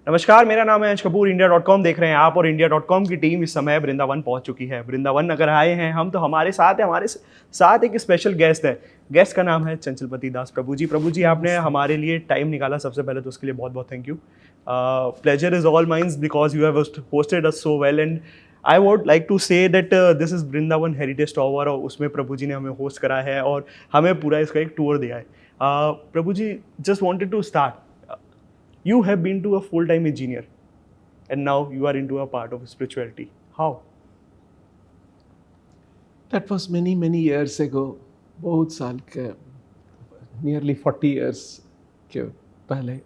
नमस्कार, मेरा नाम है अंश कपूर। India.com देख रहे हैं आप और India.com की टीम इस समय वृंदावन पहुंच चुकी है। वृंदावन अगर आए हैं हम तो हमारे साथ एक स्पेशल गेस्ट है। गेस्ट का नाम है चंचलपति दास। प्रभु जी आपने हमारे लिए टाइम निकाला, सबसे पहले तो उसके लिए बहुत बहुत thank you. Pleasure is all mines because you have hosted us so well and I would like to say that this is Vrindavan heritage tower और उसमें प्रभु जी ने हमें होस्ट करा है और हमें पूरा इसका एक टूर दिया है। Prabhu ji, just wanted to start. You have been to a full-time engineer and now you are into a part of spirituality. How? That was many years ago. बहुत साल के, nearly 40 years के पहले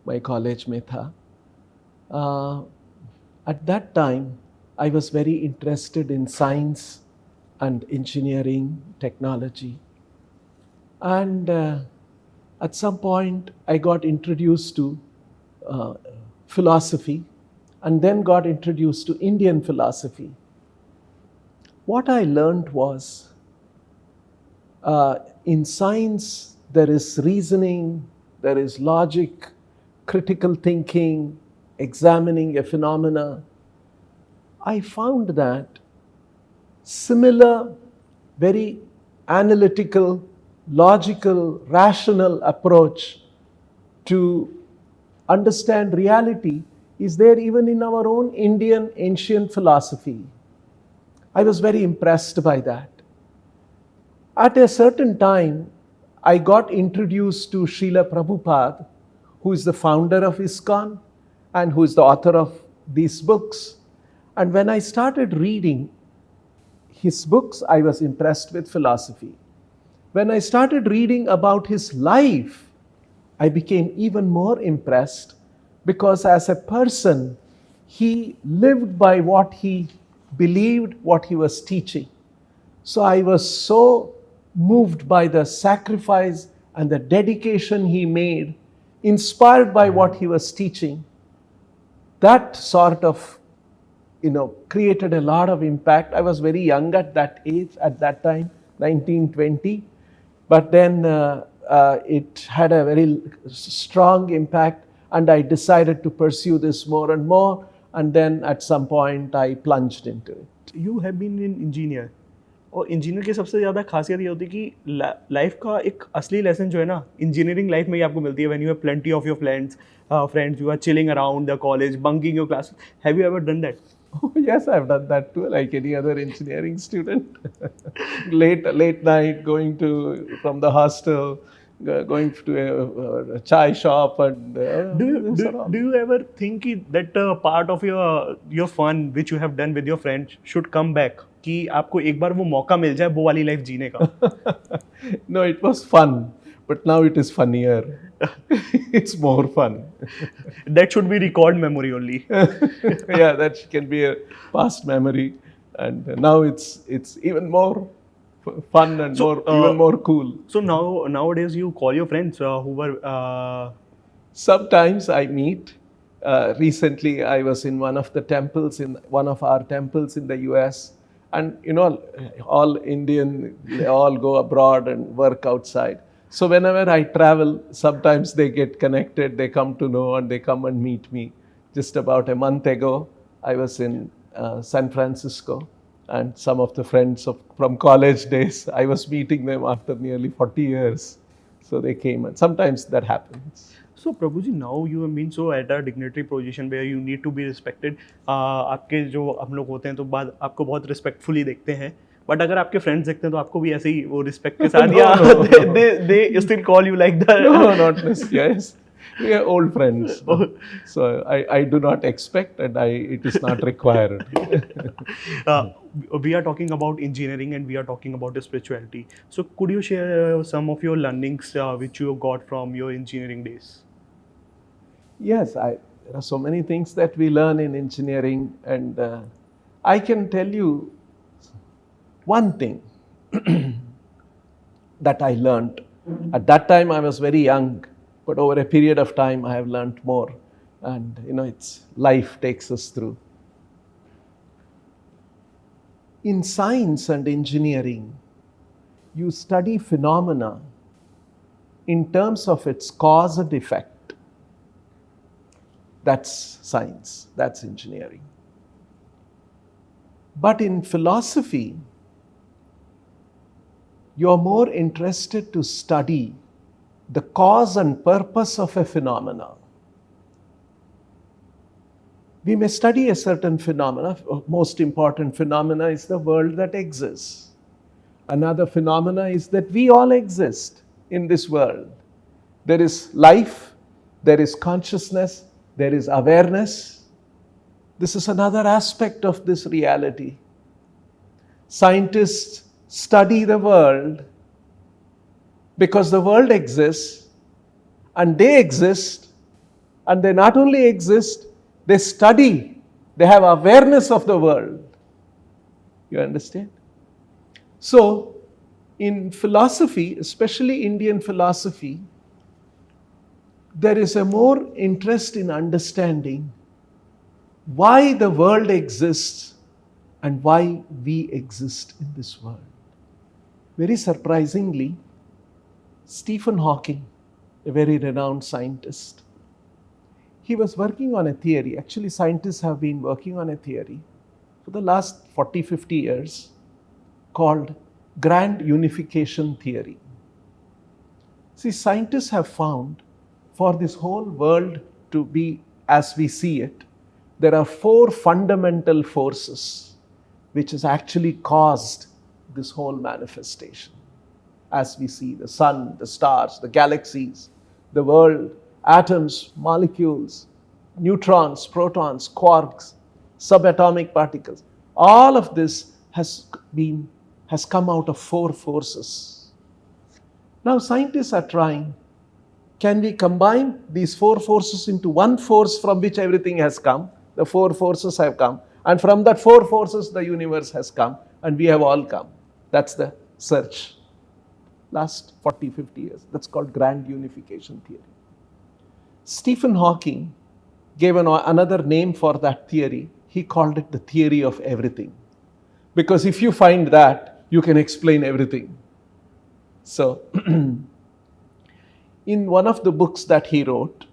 मैं कॉलेज में था. At that time, I was very interested in science and engineering, technology. And at some point, I got introduced to philosophy and then got introduced to Indian philosophy. What I learned was in science there is reasoning, there is logic, critical thinking, examining a phenomena. I found that similar, very analytical, logical, rational approach to understand reality is there even in our own Indian ancient philosophy. I was very impressed by that. At a certain time, I got introduced to Srila Prabhupada, who is the founder of ISKCON and who is the author of these books. And when I started reading his books, I was impressed with philosophy. When I started reading about his life, I became even more impressed because as a person, he lived by what he believed, what he was teaching. So I was so moved by the sacrifice and the dedication he made, inspired by what he was teaching. That sort of, created a lot of impact. I was very young at that age, at that time, 1920. But then it had a very strong impact and I decided to pursue this more and more, and then at some point I plunged into it. You have been an engineer और engineer की सबसे ज़्यादा खासियत ये होती है कि life का एक असली लेसन जो है ना इंजीनियरिंग लाइफ में ही आपको मिलती है. When you have plenty of your friends you are chilling around the college, bunking your class. Have you ever done that? Oh, yes, I've done that too, like any other engineering student. late night, going from the hostel, going to a chai shop, and do you ever think that part of your fun which you have done with your friends should come back? कि आपको एक बार वो मौका मिल जाए वो वाली life जीने का? No, it was fun, but now it is funnier. It's more fun. That should be recalled memory only. Yeah, that can be a past memory, and now it's even more fun and even more cool. So nowadays you call your friends who were. Sometimes I meet. Recently, I was in one of our temples in the U.S. And all Indian, they all go abroad and work outside. So whenever I travel, sometimes they get connected, they come to know and they come and meet me. Just about a month ago, I was in San Francisco, and some of the friends from college days, I was meeting them after nearly 40 years. So they came, and sometimes that happens. So Prabhuji, now you have been so at a dignitary position where you need to be respected. आपके जो हम लोग होते हैं तो बाद आपको बहुत रिस्पेक्टफुली देखते हैं, बट अगर आपके फ्रेंड्स देखते हैं तो आपको भी ऐसे ही वो रिस्पेक्ट के साथ या they still call you like that? No, not necessarily. Yes, we are old friends, so I do not expect, and it is not required. We are talking about engineering and we are talking about spirituality. So could you share some of your learnings which you got from your engineering days? Yes, there are so many things that we learn in engineering, and I can tell you one thing that I learned. At that time I was very young, but over a period of time I have learned more, and it's life takes us through. In science and engineering, you study phenomena in terms of its cause and effect. That's science, that's engineering. But in philosophy, you're more interested to study the cause and purpose of a phenomena. We may study a certain phenomena. Most important phenomena is the world that exists. Another phenomena is that we all exist in this world. There is life, there is consciousness, there is awareness. This is another aspect of this reality. Scientists study the world because the world exists, and they exist, and they not only exist, they study, they have awareness of the world. You understand? So, in philosophy, especially Indian philosophy, there is a more interest in understanding why the world exists and why we exist in this world. Very surprisingly, Stephen Hawking, a very renowned scientist, he was working on a theory. Actually, scientists have been working on a theory for the last 40, 50 years called grand unification theory. See, scientists have found for this whole world to be as we see it, there are 4 fundamental forces which has actually caused this whole manifestation. As we see the sun, the stars, the galaxies, the world, atoms, molecules, neutrons, protons, quarks, subatomic particles. All of this has come out of 4 forces. Now scientists are trying, can we combine these 4 forces into one force from which everything has come? The 4 forces have come, and from that 4 forces the universe has come, and we have all come. That's the search. Last 40, 50 years. That's called grand unification theory. Stephen Hawking gave another name for that theory. He called it the theory of everything. Because if you find that, you can explain everything. So, in one of the books that he wrote,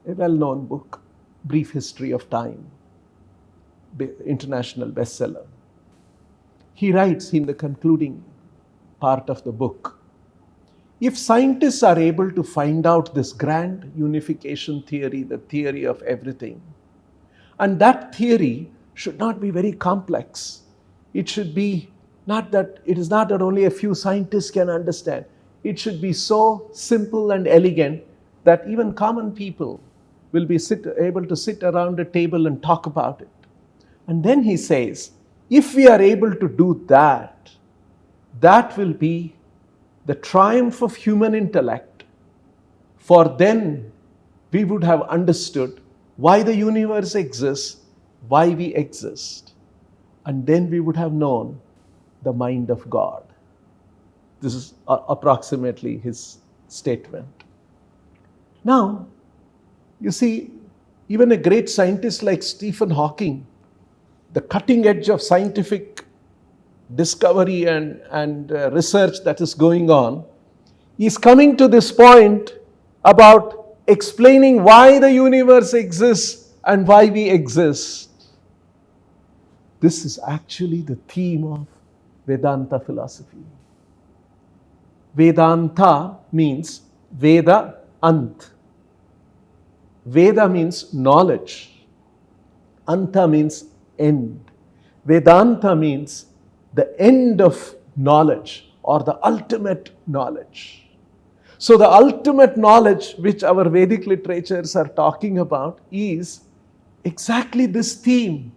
a well-known book, Brief History of Time, international bestseller, he writes in the concluding part of the book, if scientists are able to find out this grand unification theory, the theory of everything, and that theory should not be very complex. It should be it is not that only a few scientists can understand. It should be so simple and elegant that even common people will be able to sit around a table and talk about it. And then he says, if we are able to do that, that will be the triumph of human intellect. For then we would have understood why the universe exists, why we exist. And then we would have known the mind of God. This is approximately his statement. Now, you see, even a great scientist like Stephen Hawking, the cutting edge of scientific discovery and research that is going on, is coming to this point about explaining why the universe exists and why we exist. This is actually the theme of Vedanta philosophy. Vedanta means Veda Ant. Veda means knowledge. Anta means end. Vedanta means the end of knowledge or the ultimate knowledge. So the ultimate knowledge which our Vedic literatures are talking about is exactly this theme.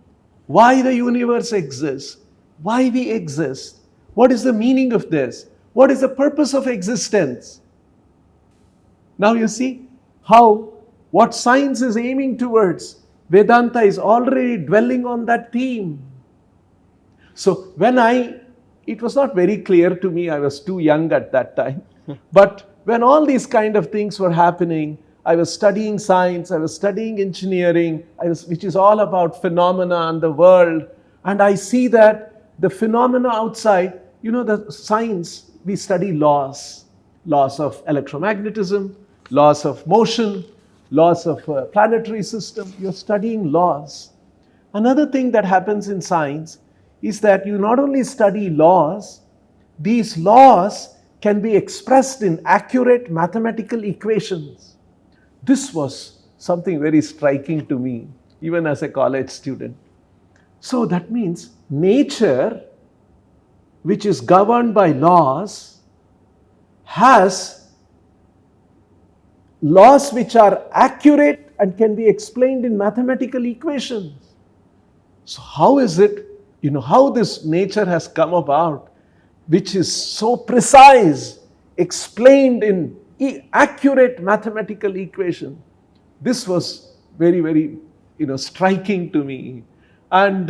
Why the universe exists, why we exist, what is the meaning of this, what is the purpose of existence. Now you see how what science is aiming towards, Vedanta is already dwelling on that theme. So it was not very clear to me, I was too young at that time, but when all these kind of things were happening, I was studying science, I was studying engineering, which is all about phenomena and the world, and I see that the phenomena outside, the science, we study laws of electromagnetism, laws of motion, laws of planetary system. You're studying laws. Another thing that happens in science is that you not only study laws, these laws can be expressed in accurate mathematical equations. This was something very striking to me, even as a college student. So that means nature, which is governed by laws, has laws which are accurate and can be explained in mathematical equations. So how is it, how this nature has come about, which is so precise, explained in accurate mathematical equation? This was very, very, striking to me. And,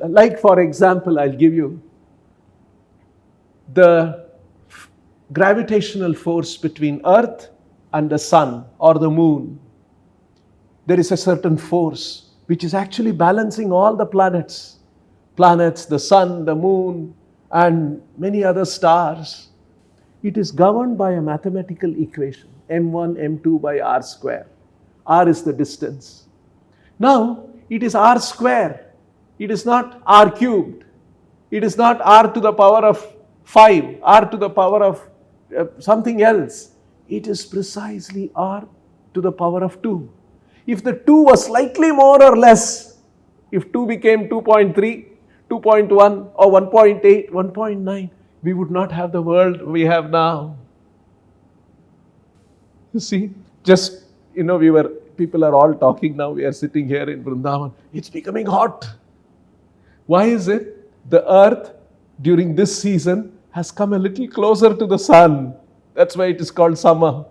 like for example, I'll give you the gravitational force between Earth and the sun or the moon. There is a certain force which is actually balancing all the planets, the sun, the moon, and many other stars. It is governed by a mathematical equation, m1, m2 by r square. R is the distance. Now, it is r square. It is not r cubed. It is not r to the power of 5, r to the power of something else. It is precisely r to the power of 2. If the 2 was slightly more or less, if 2 became 2.3, 2.1 or 1.8, 1.9, we would not have the world we have now. You see, just, people are all talking now, we are sitting here in Vrindavan, it's becoming hot. Why is it? The earth during this season has come a little closer to the sun. That's why it is called summer.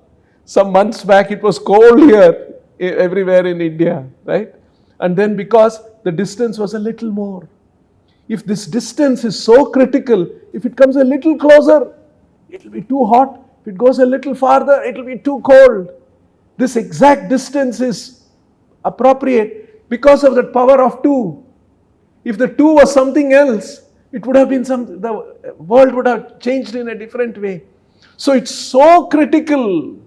Some months back it was cold here, everywhere in India, right? And then because the distance was a little more. If this distance is so critical, if it comes a little closer, it will be too hot. If it goes a little farther, it will be too cold. This exact distance is appropriate because of that power of 2. If the 2 was something else, it would have been the world would have changed in a different way. So it's so critical.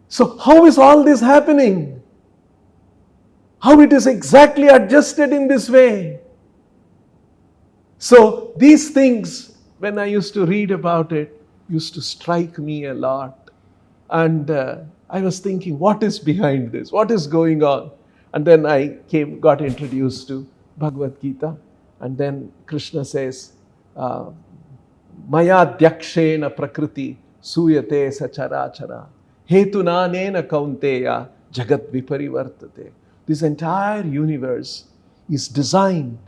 So how is all this happening? How it is exactly adjusted in this way? So these things, when I used to read about it, used to strike me a lot. And I was thinking, what is behind this? What is going on? And then I got introduced to Bhagavad Gita. And then Krishna says, Maya dyakshena prakriti suyate sacharachara hetunanena kaunteya jagat viparivartate. This entire universe is designed,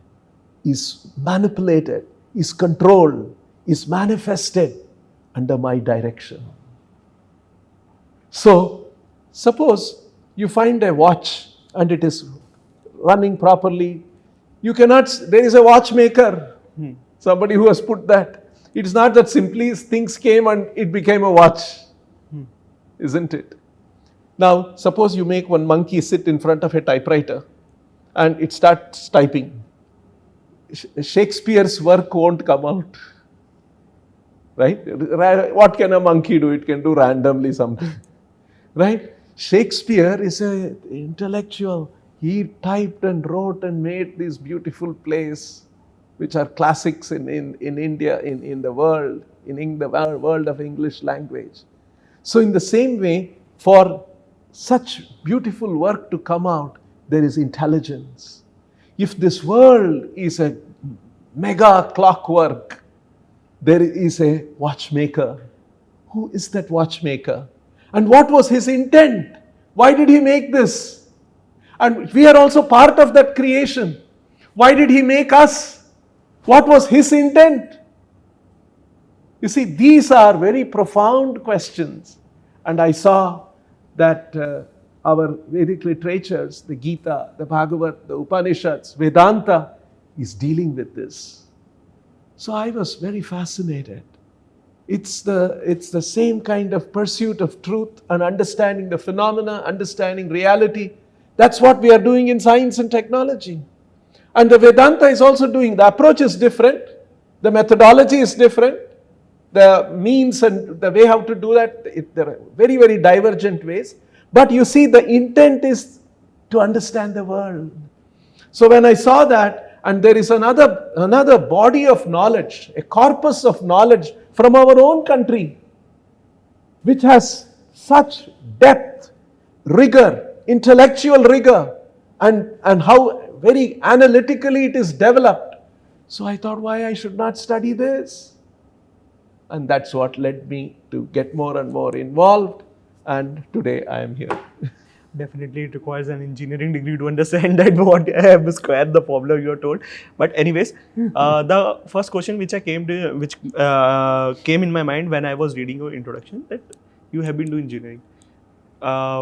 is manipulated, is controlled, is manifested under my direction. So, suppose you find a watch and it is running properly. There is a watchmaker, somebody who has put that. It is not that simply things came and it became a watch, isn't it? Now, suppose you make one monkey sit in front of a typewriter and it starts typing. Shakespeare's work won't come out, right? What can a monkey do? It can do randomly something, right? Shakespeare is an intellectual. He typed and wrote and made these beautiful plays, which are classics in India, in the world, in the world of English language. So in the same way, for such beautiful work to come out, there is intelligence. If this world is a mega clockwork, there is a watchmaker. Who is that watchmaker? And what was his intent? Why did he make this? And we are also part of that creation. Why did he make us? What was his intent? You see, these are very profound questions. And I saw that our Vedic literatures, the Gita, the Bhagavad, the Upanishads, Vedanta is dealing with this. So I was very fascinated. It's the same kind of pursuit of truth and understanding the phenomena, understanding reality. That's what we are doing in science and technology. And the Vedanta is also doing. The approach is different. The methodology is different. the means and the way how to do that, there are very, very divergent ways. But you see, the intent is to understand the world. So when I saw that, and there is another body of knowledge, a corpus of knowledge from our own country, which has such depth, rigor, intellectual rigor, and how very analytically it is developed. So I thought, why I should not study this? And that's what led me to get more and more involved. And today I am here. Definitely, it requires an engineering degree to understand that what square the problem you are told. But anyways, the first question which came in my mind when I was reading your introduction, that you have been doing engineering.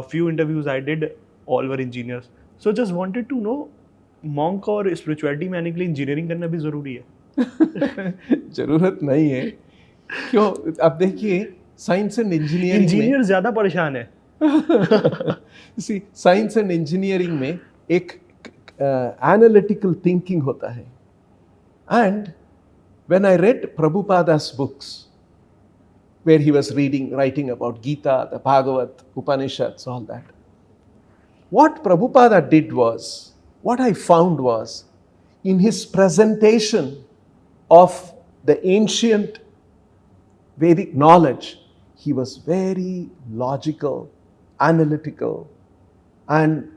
Few interviews I did, all were engineers. So just wanted to know, monk और spirituality में आने के लिए engineering करना भी जरूरी है? जरूरत नहीं है. क्यों? अब देखिए, साइंस एंड इंजीनियरिंग इंजीनियर ज्यादा परेशान है. See, साइंस एंड इंजीनियरिंग में एक एनालिटिकल थिंकिंग होता है. And when I read Prabhupada's books, where he was writing about Gita, the Bhagavad, Upanishads, all that, what Prabhupada did was, what I found was, in his presentation of the ancient Vedic knowledge, he was very logical, analytical, and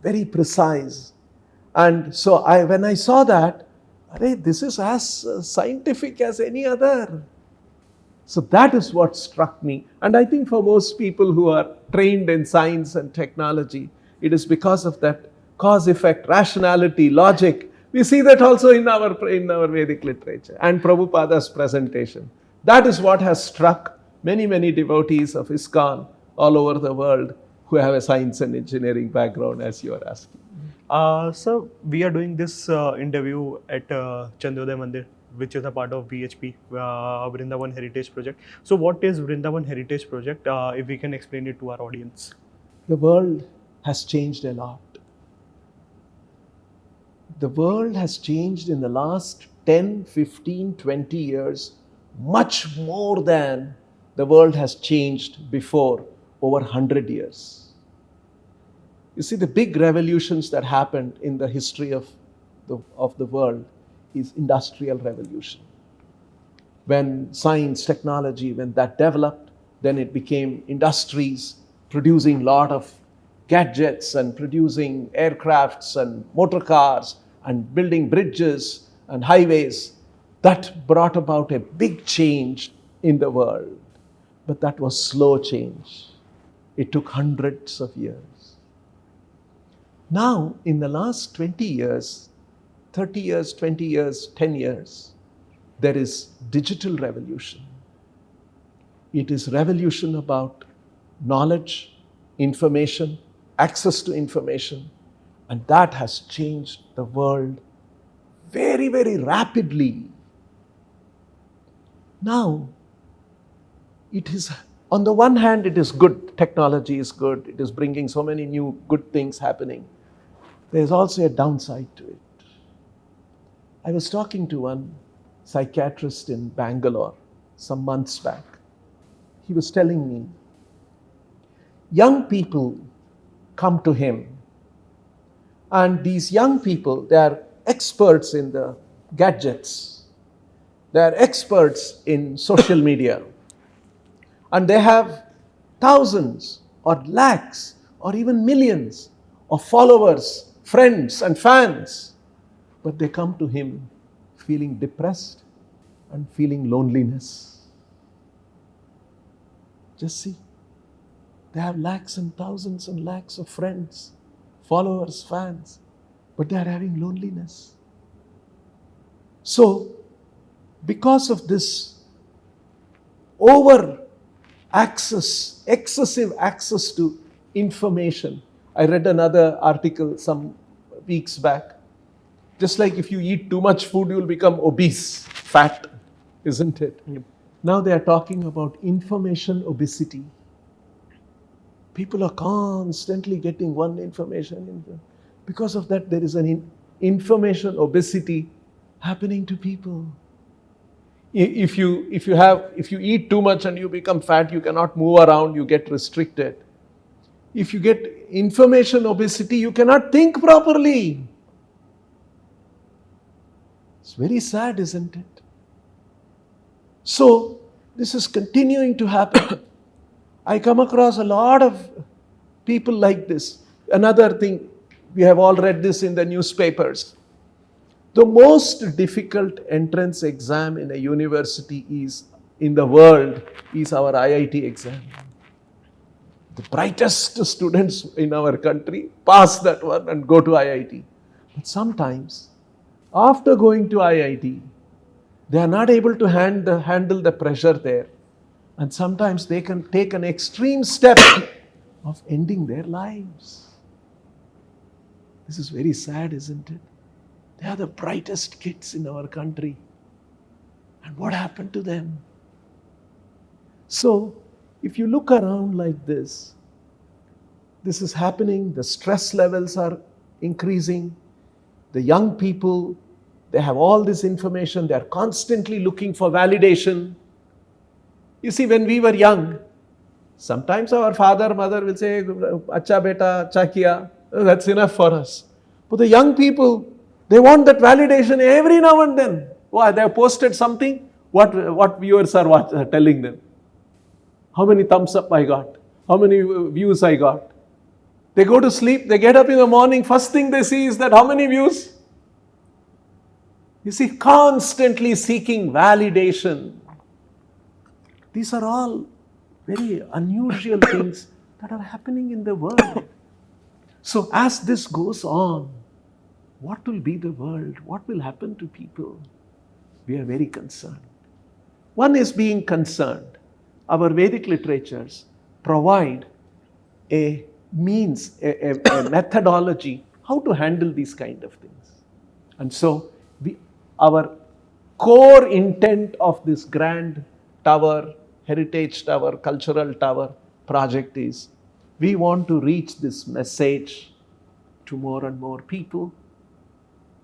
very precise. And so when I saw that, this is as scientific as any other. So that is what struck me. And I think for most people who are trained in science and technology, it is because of that cause-effect, rationality, logic. We see that also in our Vedic literature and Prabhupada's presentation. That is what has struck many, many devotees of ISKCON all over the world who have a science and engineering background, as you are asking. So we are doing this interview at Chandrodaya Mandir, which is a part of VHP, Vrindavan Heritage Project. So what is Vrindavan Heritage Project, if we can explain it to our audience? The world has changed a lot. The world has changed in the last 10, 15, 20 years much more than the world has changed before over 100 years. You see, the big revolutions that happened in the history of the world is industrial revolution. When science, technology, when that developed, then it became industries producing a lot of gadgets and producing aircrafts and motor cars and building bridges and highways. That brought about a big change in the world. But that was slow change. It took hundreds of years. Now, in the last 20 years, 30 years, 20 years, 10 years, there is digital revolution. It is revolution about knowledge, information, access to information, and that has changed the world very, very rapidly. Now, it is, on the one hand, it is good. Technology is good. It is bringing so many new good things happening. There is also a downside to it. I was talking to one psychiatrist in Bangalore some months back. He was telling me, young people come to him, and these young people, they are experts in the gadgets. They are experts in social media. And they have thousands or lakhs or even millions of followers, friends and fans. But they come to him feeling depressed and feeling loneliness. Just see, they have lakhs and thousands and lakhs of friends, followers, fans, but they are having loneliness. So, because of this excessive access to information, I read another article some weeks back. Just like if you eat too much food, you will become obese, fat, isn't it? Yep. Now they are talking about information obesity. People are constantly getting one information. Because of that, there is an information obesity happening to people. If you eat too much and you become fat, you cannot move around, you get restricted. If you get information obesity, you cannot think properly. It's very sad, isn't it? So, this is continuing to happen. I come across a lot of people like this. Another thing, we have all read this in the newspapers. The most difficult entrance exam in a university in the world is our IIT exam. The brightest students in our country pass that one and go to IIT. But sometimes, after going to IIT, they are not able to handle the pressure there. And sometimes they can take an extreme step of ending their lives. This is very sad, isn't it? They are the brightest kids in our country. And what happened to them? So, if you look around like this is happening, the stress levels are increasing, the young people, they have all this information, they are constantly looking for validation. You see, when we were young, sometimes our father, mother will say, "Acha beta, acha kiya," that's enough for us. But the young people, they want that validation every now and then. Why? They have posted something, what viewers are telling them. How many thumbs up I got? How many views I got? They go to sleep, they get up in the morning, first thing they see is that how many views? You see, constantly seeking validation. These are all very unusual things that are happening in the world. So as this goes on, what will be the world? What will happen to people? We are very concerned. One is being concerned. Our Vedic literatures provide a means, a methodology, how to handle these kind of things. And so our core intent of this grand tower, heritage tower, cultural tower project is, we want to reach this message to more and more people.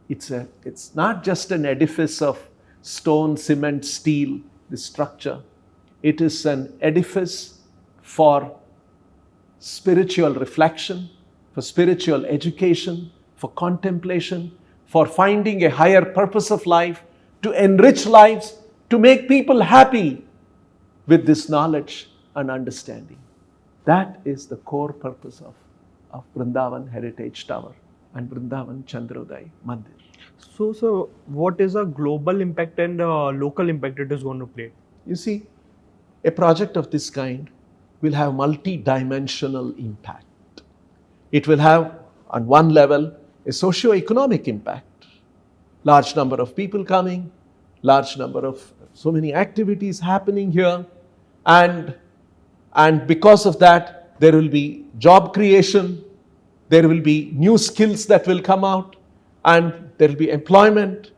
It's not just an edifice of stone, cement, steel, this structure. It is an edifice for spiritual reflection, for spiritual education, for contemplation, for finding a higher purpose of life, to enrich lives, to make people happy with this knowledge and understanding. That is the core purpose of Vrindavan Heritage Tower and Vrindavan Chandrodaya Mandir. So, what is a global impact and local impact it is going to play? You see, a project of this kind will have multi-dimensional impact. It will have, on one level, a socio-economic impact. Large number of people coming, large number of so many activities happening here, and because of that, there will be job creation, there will be new skills that will come out, and there will be employment.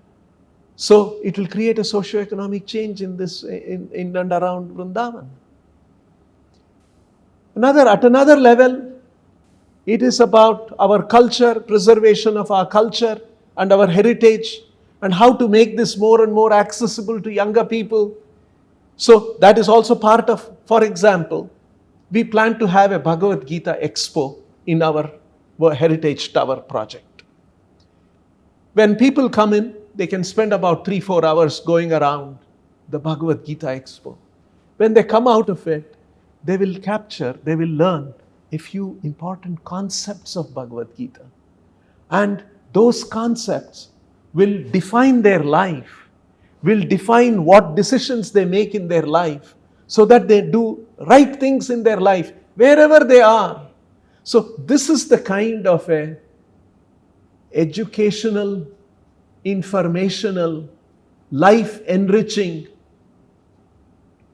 So it will create a socio-economic change in and around Vrindavan. At another level, it is about our culture, preservation of our culture and our heritage, and how to make this more and more accessible to younger people. So that is also part of, for example, we plan to have a Bhagavad Gita expo in our Heritage Tower project. When people come in, they can spend about 3-4 hours going around the Bhagavad Gita expo. When they come out of it, they will learn a few important concepts of Bhagavad Gita. And those concepts will define their life, will define what decisions they make in their life, so that they do right things in their life, wherever they are. So this is the kind of a educational, informational, life-enriching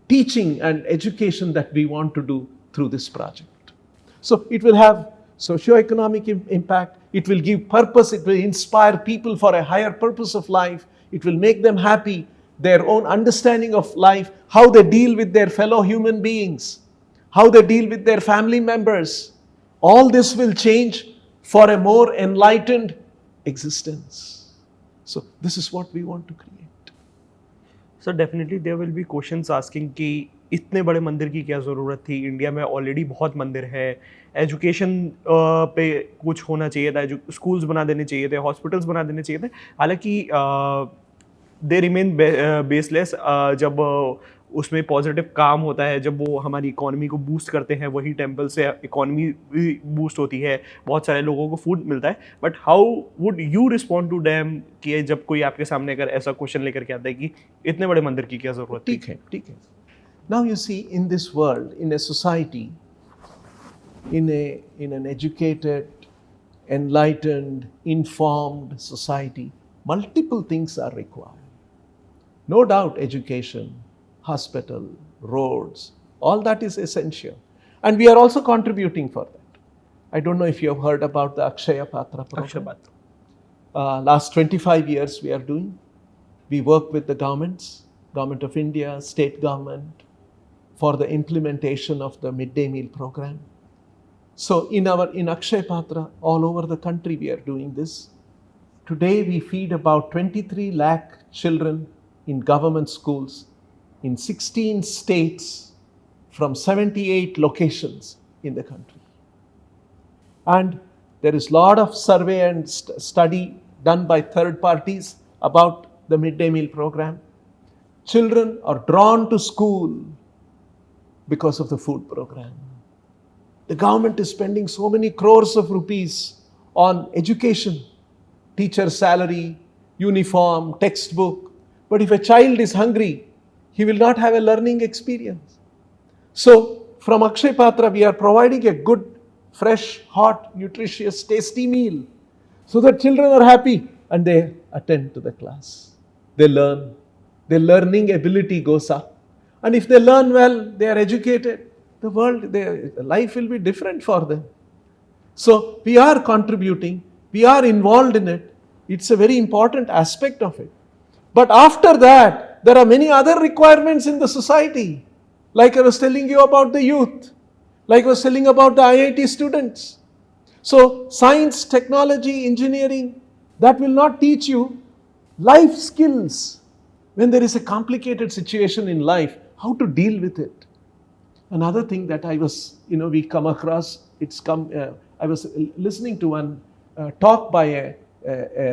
teaching and education that we want to do through this project. So it will have socio-economic impact, it will give purpose, it will inspire people for a higher purpose of life, it will make them happy, their own understanding of life, how they deal with their fellow human beings, how they deal with their family members. All this will change for a more enlightened existence. So this is what we want to create. Sir definitely there will be questions asking कि इतने बड़े मंदिर की क्या ज़रूरत थी, India में already बहुत मंदिर है, एजुकेशन पे कुछ होना चाहिए था, स्कूल्स बना देने चाहिए थे, हॉस्पिटल्स बना देने चाहिए थे। हालांकि दे रिमेन बेसलेस जब उसमें पॉजिटिव काम होता है, जब वो हमारी इकोनॉमी को बूस्ट करते हैं, वही टेम्पल से इकोनॉमी भी बूस्ट होती है, बहुत सारे लोगों को फूड मिलता है। But how would you respond to them कि जब कोई आपके सामने अगर ऐसा क्वेश्चन लेकर के आता है कि इतने बड़े मंदिर की क्या ज़रूरत थी? ठीक है. Now you see, in this world, in a society, in an educated, enlightened, informed society, multiple things are required. No doubt education, hospital, roads, all that is essential. And we are also contributing for that. I don't know if you have heard about the Akshaya Patra program. Akshaya Patra. Last 25 years we are doing. We work with the governments, Government of India, state government, for the implementation of the midday meal program. So in Akshaya Patra, all over the country we are doing this. Today we feed about 23 lakh children in government schools in 16 states from 78 locations in the country. And there is a lot of survey and study done by third parties about the midday meal program. Children are drawn to school because of the food program. The government is spending so many crores of rupees on education, teacher salary, uniform, textbook. But if a child is hungry, he will not have a learning experience. So from Akshaya Patra, we are providing a good, fresh, hot, nutritious, tasty meal so that children are happy and they attend to the class. They learn. Their learning ability goes up. And if they learn well, they are educated, their life will be different for them. So we are contributing, we are involved in it. It's a very important aspect of it. But after that, there are many other requirements in the society. Like I was telling you about the youth, like I was telling about the IIT students. So science, technology, engineering, that will not teach you life skills. When there is a complicated situation in life, how to deal with it. Another thing that we come across, I was listening to one talk by a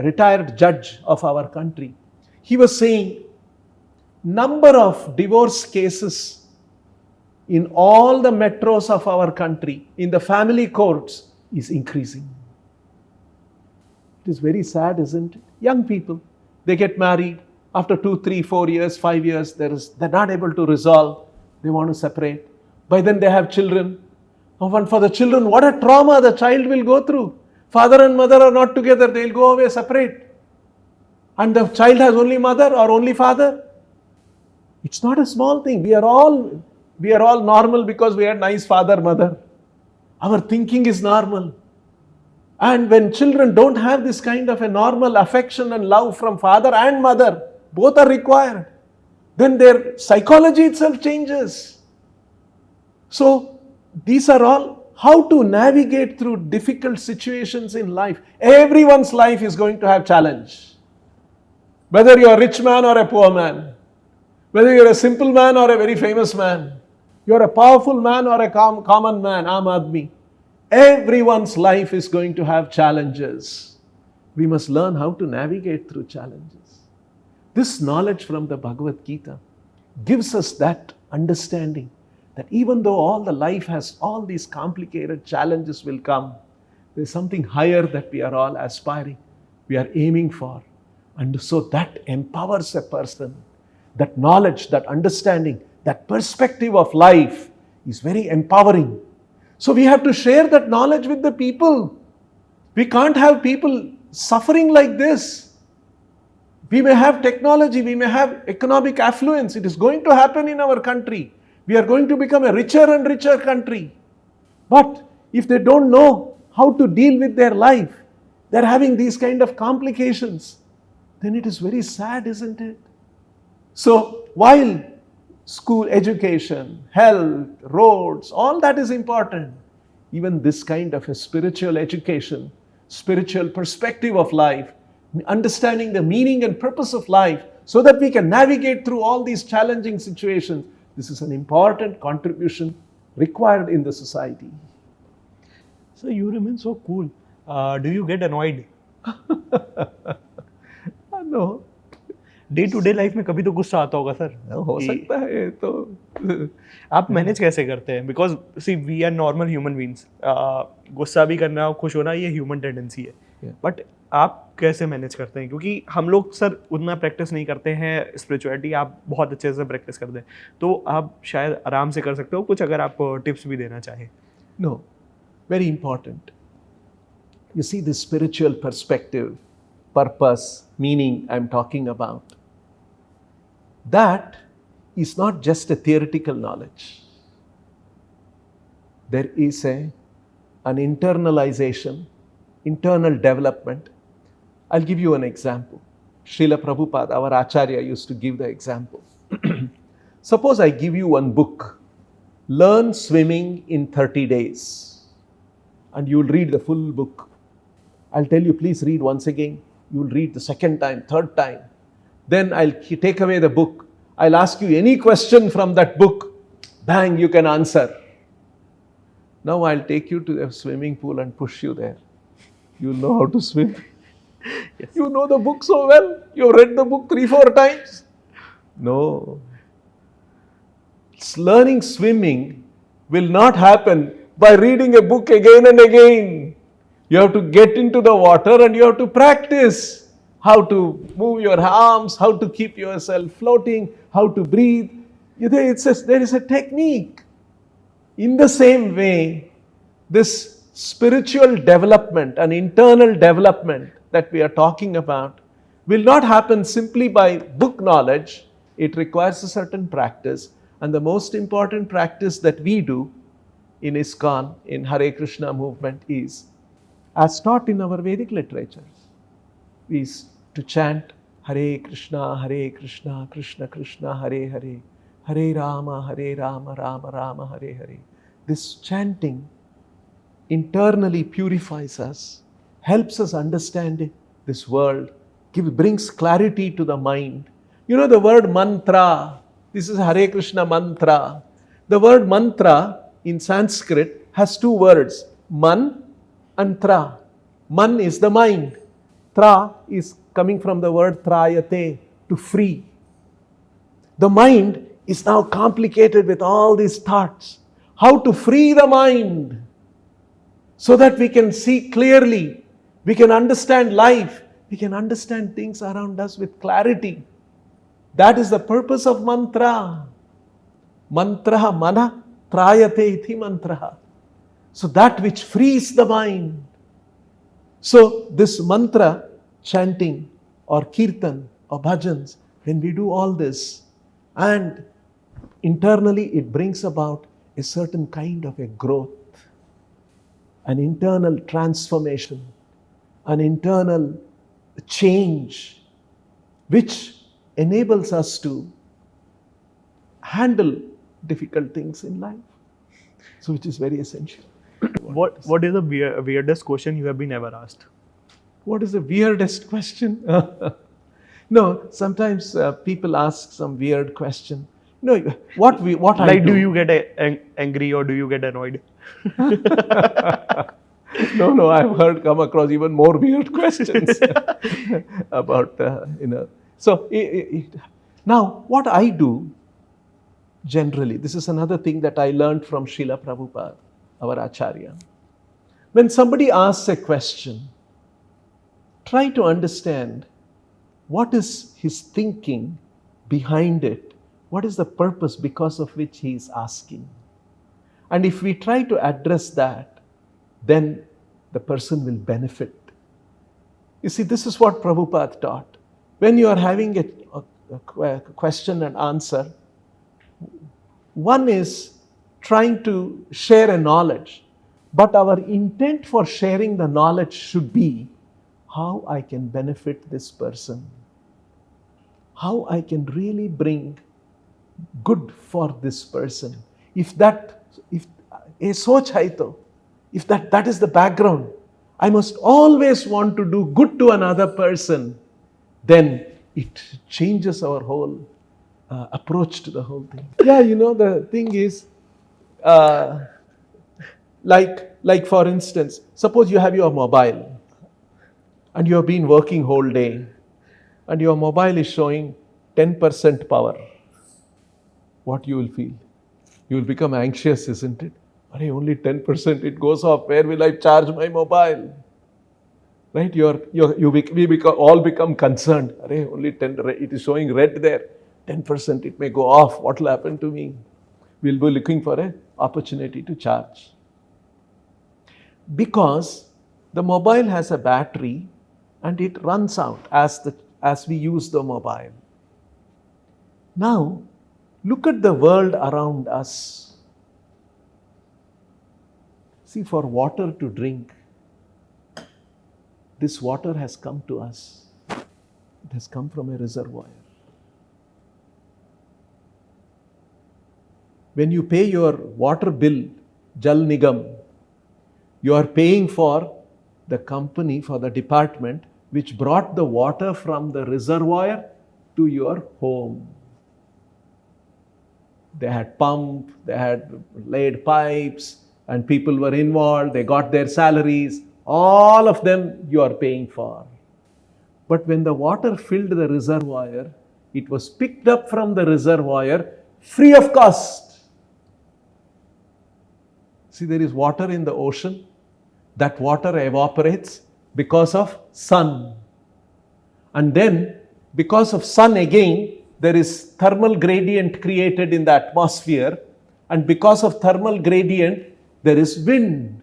retired judge of our country. He was saying, number of divorce cases in all the metros of our country, in the family courts, is increasing. It is very sad, isn't it? Young people, they get married. After 2, 3, 4 years, 5 years, they're not able to resolve. They want to separate. By then they have children. And for the children, what a trauma the child will go through. Father and mother are not together. They'll go away separate. And the child has only mother or only father. It's not a small thing. We are all normal because we had nice father, mother. Our thinking is normal. And when children don't have this kind of a normal affection and love from father and mother, both are required, then their psychology itself changes. So these are all how to navigate through difficult situations in life. Everyone's life is going to have challenge. Whether you're a rich man or a poor man, whether you're a simple man or a very famous man, you're a powerful man or a common man, Aam Aadmi, everyone's life is going to have challenges. We must learn how to navigate through challenges. This knowledge from the Bhagavad Gita gives us that understanding that even though all the life has all these complicated challenges will come, there's something higher that we are all aspiring, we are aiming for. And so that empowers a person. That knowledge, that understanding, that perspective of life is very empowering. So we have to share that knowledge with the people. We can't have people suffering like this. We may have technology, we may have economic affluence. It is going to happen in our country. We are going to become a richer and richer country. But if they don't know how to deal with their life, they're having these kind of complications, then it is very sad, isn't it? So while school education, health, roads, all that is important, even this kind of a spiritual education, spiritual perspective of life, understanding the meaning and purpose of life, so that we can navigate through all these challenging situations. This is an important contribution required in the society. So you remain so cool. Do you get annoyed? No. Day to day life में कभी तो गुस्सा आता होगा sir. हो सकता है तो. आप मैनेज कैसे करते हैं? Because see we are normal human beings. गुस्सा भी करना, खुश होना, ये ह्यूमन टेंडेंसी है. बट आप कैसे मैनेज करते हैं? क्योंकि हम लोग सर उतना प्रैक्टिस नहीं करते हैं स्पिरिचुअलिटी. आप बहुत अच्छे से प्रैक्टिस करते हैं, तो आप शायद आराम से कर सकते हो. कुछ अगर आप टिप्स भी देना चाहें. No, very important. You see, the spiritual perspective, purpose, meaning I'm talking about, that is not just a theoretical knowledge. There is an internalization, internal development. I'll give you an example. Srila Prabhupada, our Acharya, used to give the example. Suppose I give you one book, Learn Swimming in 30 Days, and you'll read the full book. I'll tell you, please read once again. You'll read the second time, third time. Then I'll take away the book. I'll ask you any question from that book. Bang, you can answer. Now I'll take you to the swimming pool and push you there. You'll know how to swim. Yes. You know the book so well. You've read the book 3-4 times. No. Learning swimming will not happen by reading a book again and again. You have to get into the water and you have to practice how to move your arms, how to keep yourself floating, how to breathe. There is a technique. In the same way, this spiritual development and internal development that we are talking about will not happen simply by book knowledge. It requires a certain practice. And the most important practice that we do in ISKCON, in Hare Krishna movement, is, as taught in our Vedic literatures, is to chant Hare Krishna, Krishna Krishna, Hare Hare, Hare Rama, Rama Rama, Hare Hare. This chanting internally purifies us, helps us understand this world, brings clarity to the mind. You know the word mantra, this is Hare Krishna mantra. The word mantra in Sanskrit has two words, man and tra. Man is the mind. Tra is coming from the word trayate, to free. The mind is now complicated with all these thoughts. How to free the mind so that we can see clearly, we can understand life, we can understand things around us with clarity. That is the purpose of mantra. Mantra mana trayate iti mantra. So that which frees the mind. So this mantra chanting or kirtan or bhajans, when we do all this, and internally it brings about a certain kind of a growth, an internal transformation, an internal change, which enables us to handle difficult things in life. So which is very essential. What is the weirdest question you have been ever asked? What is the weirdest question? No, sometimes people ask some weird question. No, what like, I do you get angry or do you get annoyed? No, I've come across even more weird questions about, So, now what I do generally, this is another thing that I learned from Srila Prabhupada, our Acharya. When somebody asks a question, try to understand what is his thinking behind it. What is the purpose because of which he is asking? And if we try to address that, then the person will benefit. You see, this is what Prabhupada taught. When you are having a question and answer, one is trying to share a knowledge, but our intent for sharing the knowledge should be how I can benefit this person, how I can really bring good for this person. If that is the background, I must always want to do good to another person, then it changes our whole approach to the whole thing. Yeah, the thing is, like for instance, suppose you have your mobile and you have been working whole day and your mobile is showing 10% power. What you will feel? You will become anxious, isn't it? Only 10%, it goes off. Where will I charge my mobile? Right? We all become concerned. Only 10, it is showing red there. 10%, it may go off. What will happen to me? We'll be looking for an opportunity to charge. Because the mobile has a battery and it runs out as we use the mobile. Now, look at the world around us. See, for water to drink, this water has come to us. It has come from a reservoir. When you pay your water bill, Jal Nigam, you are paying for the company, for the department which brought the water from the reservoir to your home. They had pump, they had laid pipes, and people were involved, they got their salaries. All of them you are paying for. But when the water filled the reservoir, it was picked up from the reservoir free of cost. See, there is water in the ocean. That water evaporates because of sun. And then, because of sun again, there is thermal gradient created in the atmosphere. And because of thermal gradient, there is wind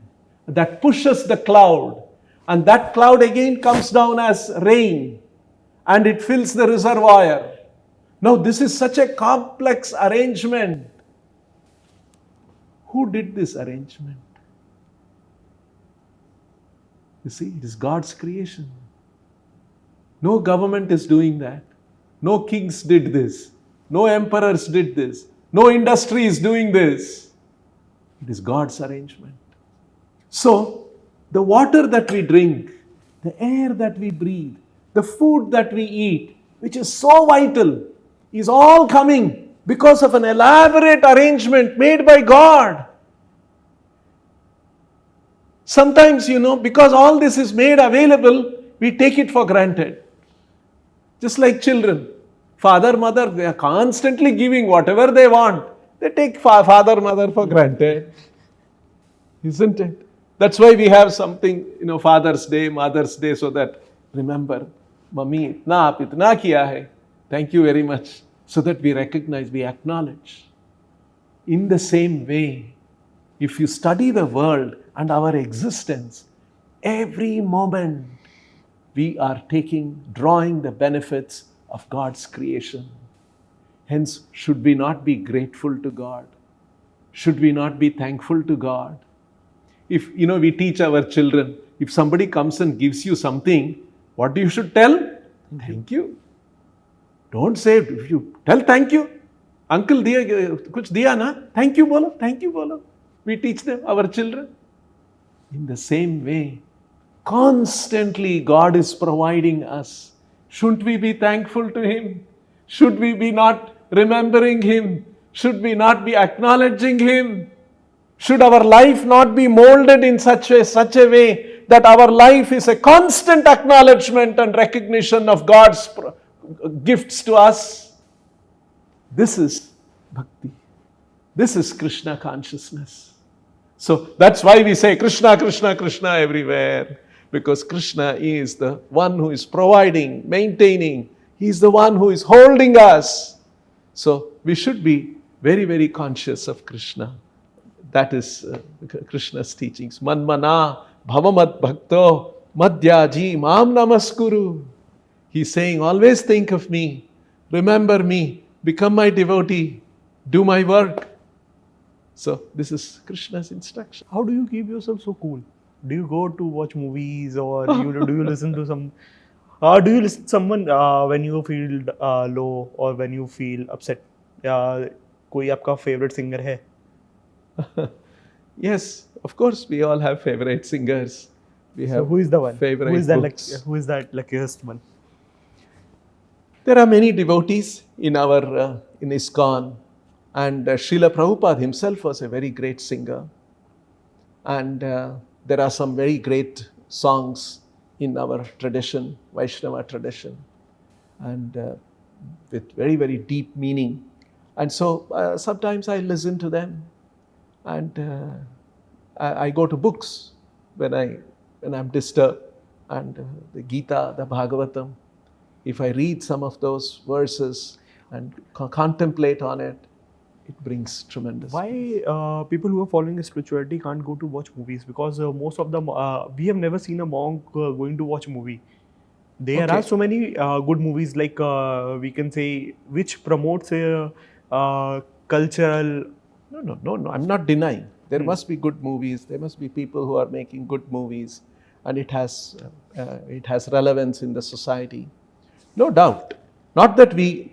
that pushes the cloud. And that cloud again comes down as rain. And it fills the reservoir. Now, this is such a complex arrangement. Who did this arrangement? You see, it is God's creation. No government is doing that. No kings did this. No emperors did this. No industry is doing this. It is God's arrangement. So, the water that we drink, the air that we breathe, the food that we eat, which is so vital, is all coming because of an elaborate arrangement made by God. Sometimes, because all this is made available, we take it for granted. Just like children. Father, mother, they are constantly giving whatever they want. They take father, mother for granted. Isn't it? That's why we have something, Father's Day, Mother's Day, so that, remember, Mummy, itna aap itna kiya hai. Thank you very much. So that we recognize, we acknowledge. In the same way, if you study the world and our existence, every moment we are drawing the benefits of God's creation. Hence, should we not be grateful to God? Should we not be thankful to God? If, we teach our children, if somebody comes and gives you something, what do you should tell? Thank you. Don't say, if you tell thank you. Uncle kuch diya na? Thank you bolo, thank you bolo. We teach them, our children. In the same way, constantly God is providing us. Shouldn't we be thankful to Him? Should we be not remembering Him? Should we not be acknowledging Him? Should our life not be molded in such a way that our life is a constant acknowledgement and recognition of God's gifts to us? This is bhakti. This is Krishna consciousness. So that's why we say Krishna, Krishna, Krishna everywhere. Because Krishna is the one who is providing, maintaining. He is the one who is holding us. So we should be very, very conscious of Krishna. That is Krishna's teachings. Manmana bhavamad bhakto madhyaji mam namaskuru. He's saying, always think of me, remember me, become my devotee, do my work. So this is Krishna's instruction. How do you keep yourself so cool? Do you go to watch movies, or do you listen to some? Do you listen to someone when you feel low or when you feel upset? कोई आपका favorite singer है? Yes, of course, we all have favorite singers. We have who is the one? Favorite who is that? books. Who is that luckiest one? There are many devotees in our in ISKCON, and Srila Prabhupada himself was a very great singer, and there are some very great songs in our tradition, Vaishnava tradition, and with very, very deep meaning. And so sometimes I listen to them, and I go to books when I'm disturbed, and the Gita, the Bhagavatam. If I read some of those verses and contemplate on it, it brings tremendous. Why people who are following spirituality can't go to watch movies? Because most of them, we have never seen a monk going to watch a movie. There Okay. are so many good movies, like we can say, which promotes cultural. No. I'm not denying. There must be good movies. There must be people who are making good movies, and it has relevance in the society. No doubt. Not that we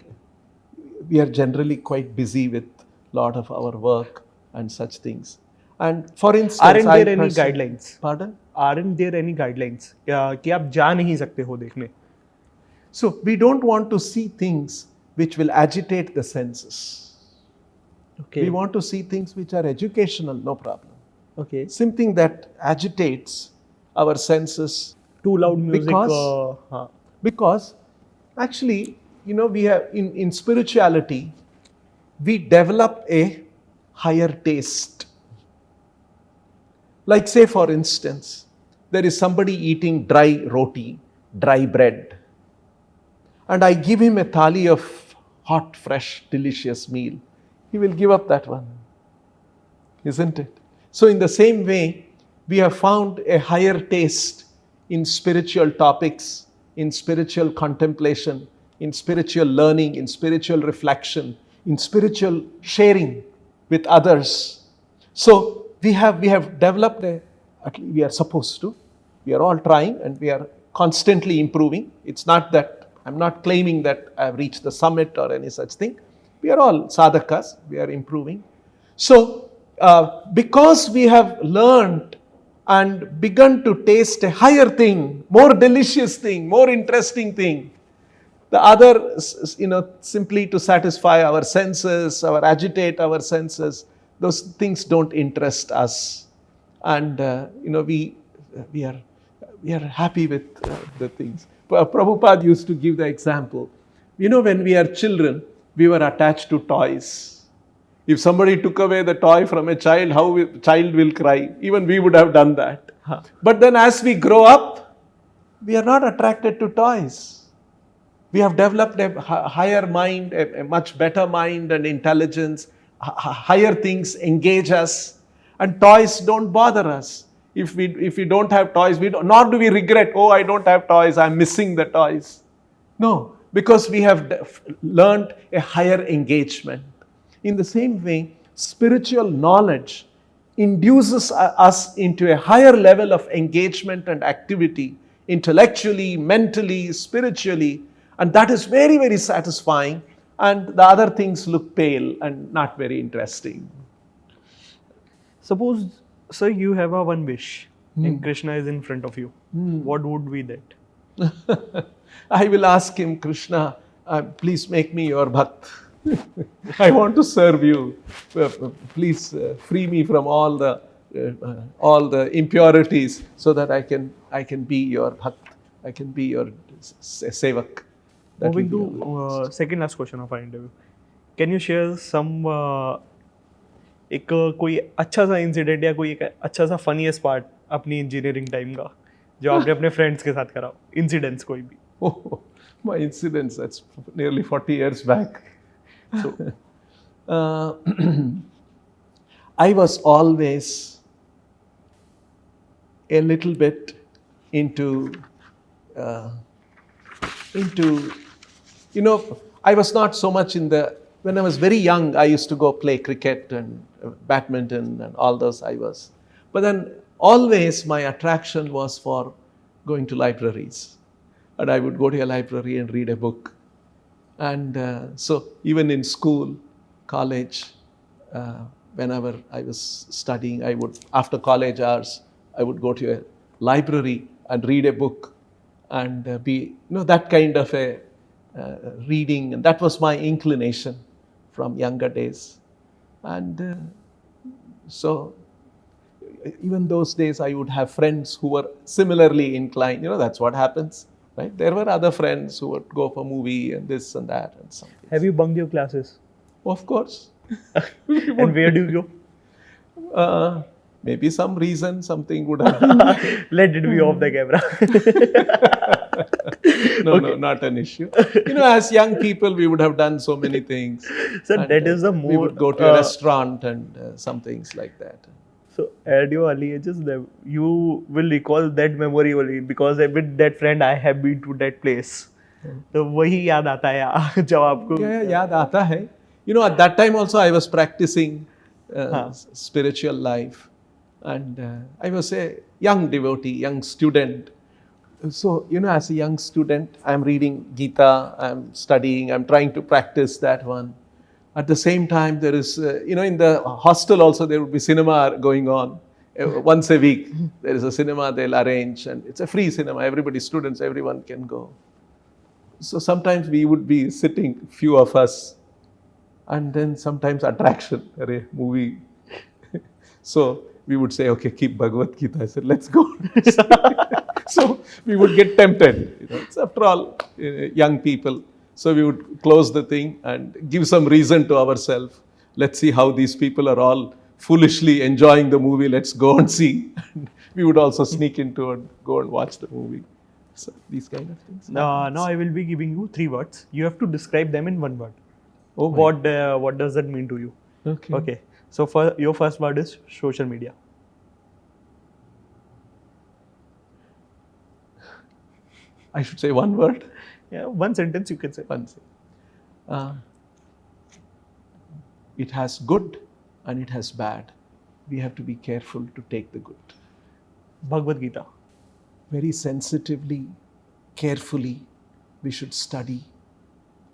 are generally quite busy with a lot of our work and such things. And for instance, Aren't there any guidelines? Pardon? Aren't there any guidelines? कि आप जा नहीं सकते हो देखने. So we don't want to see things which will agitate the senses. Okay. We want to see things which are educational, no problem. Okay. Something that agitates our senses. Too loud music. Because actually, we have in spirituality, we develop a higher taste. Like, say for instance, there is somebody eating dry roti, dry bread, and I give him a thali of hot, fresh, delicious meal. He will give up that one, isn't it? So in the same way, we have found a higher taste in spiritual topics, in spiritual contemplation, in spiritual learning, in spiritual reflection, in spiritual sharing with others. So we have developed we are supposed to, we are all trying, and we are constantly improving. It's not that, I'm not claiming that I have reached the summit or any such thing. We are all sadhakas, we are improving. So because we have learned and begun to taste a higher thing, more delicious thing, more interesting thing, the other, simply to satisfy our senses, agitate our senses, those things don't interest us. And, we are happy with the things. Prabhupada used to give the example. When we are children, we were attached to toys. If somebody took away the toy from a child, how child will cry? Even we would have done that. But then as we grow up, we are not attracted to toys. We have developed a higher mind, a much better mind and intelligence. Higher things engage us, and toys don't bother us. If we don't have toys, nor do we regret, oh, I don't have toys, I'm missing the toys. No, because we have learned a higher engagement. In the same way, spiritual knowledge induces us into a higher level of engagement and activity, intellectually, mentally, spiritually, and that is very, very satisfying, and the other things look pale and not very interesting. Suppose, sir, you have a one wish and Krishna is in front of you. What would be that? I will ask him, Krishna, please make me your bhakt. I want to serve you. Please free me from all the impurities, so that I can be your bhakt. I can be your sevak. Moving to second last question of our interview. Can you share some एक कोई अच्छा सा incident या कोई एक अच्छा सा funniest part अपनी इंजीनियरिंग टाइम का जो आपने अपने फ्रेंड्स के साथ करा हो, इंसिडेंट्स कोई भी? Oh, my incidents, that's nearly 40 years back. So, I was always a little bit into, I was not so much when I was very young, I used to go play cricket and badminton and all those I was. But then always my attraction was for going to libraries. And I would go to a library and read a book. And so even in school, college, whenever I was studying, after college hours, I would go to a library and read a book and be, that kind of a reading, and that was my inclination from younger days. And so even those days I would have friends who were similarly inclined. That's what happens, right? There were other friends who would go for movie and this and that and something. Have you bunked your classes? Of course. And where do you go? Maybe some reason, something would have been. Let it be off the camera. No, not an issue. As young people, we would have done so many things. So And, that is the more... we would go to a restaurant and some things like that. So at your early ages, you will recall that memory only because with that friend I have been to that place. तो वही याद आता है जब आपको याद आता है. At that time also I was practicing spiritual life, and I was a young devotee, young student. So, as a young student, I'm reading Gita, I'm studying, I'm trying to practice that one. At the same time, there is, in the hostel also, there would be cinema going on. Once a week, there is a cinema they'll arrange, and it's a free cinema. Everybody, students, everyone can go. So sometimes we would be sitting, few of us, and then sometimes attraction, movie. So we would say, okay, keep Bhagavad Gita. I said, let's go. So we would get tempted. It's after all, young people. So we would close the thing and give some reason to ourselves. Let's see how these people are all foolishly enjoying the movie. Let's go and see. And we would also sneak into and go and watch the movie. So these kind of things. Now I will be giving you 3 words. You have to describe them in 1 word. Oh, what does that mean to you? Okay. So your first word is social media. I should say 1 word. Yeah, 1 sentence you can say. 1 sentence. It has good and it has bad. We have to be careful to take the good. Bhagavad Gita. Very sensitively, carefully, we should study,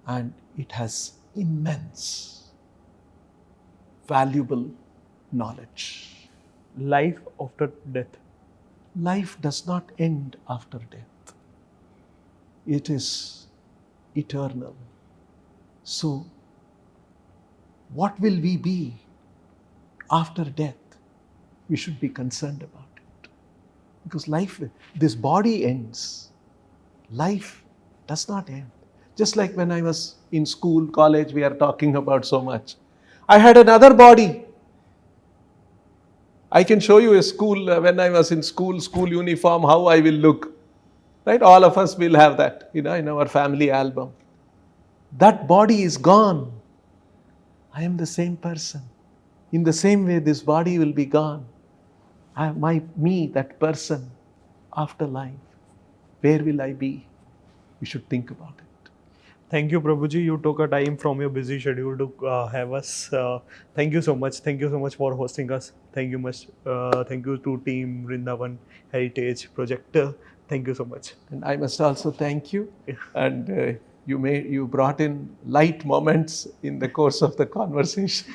and it has immense, valuable knowledge. Life after death. Life does not end after death. It is eternal. So, what will we be after death? We should be concerned about it. Because life, this body ends. Life does not end. Just like when I was in school, college, we are talking about so much. I had another body. I can show you a school, when I was in school uniform, how I will look. Right? All of us will have that, in our family album. That body is gone. I am the same person. In the same way, this body will be gone. That person, after life, where will I be? We should think about it. Thank you, Prabhuji. You took a time from your busy schedule to have us. Thank you so much. Thank you so much for hosting us. Thank you much. Thank you to Team Vrindavan Heritage Projector. Thank you so much. And I must also thank you. And you brought in light moments in the course of the conversation.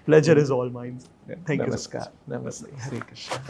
Pleasure is all mine. Thank you. Namaskar. Namaste. Hare Krishna.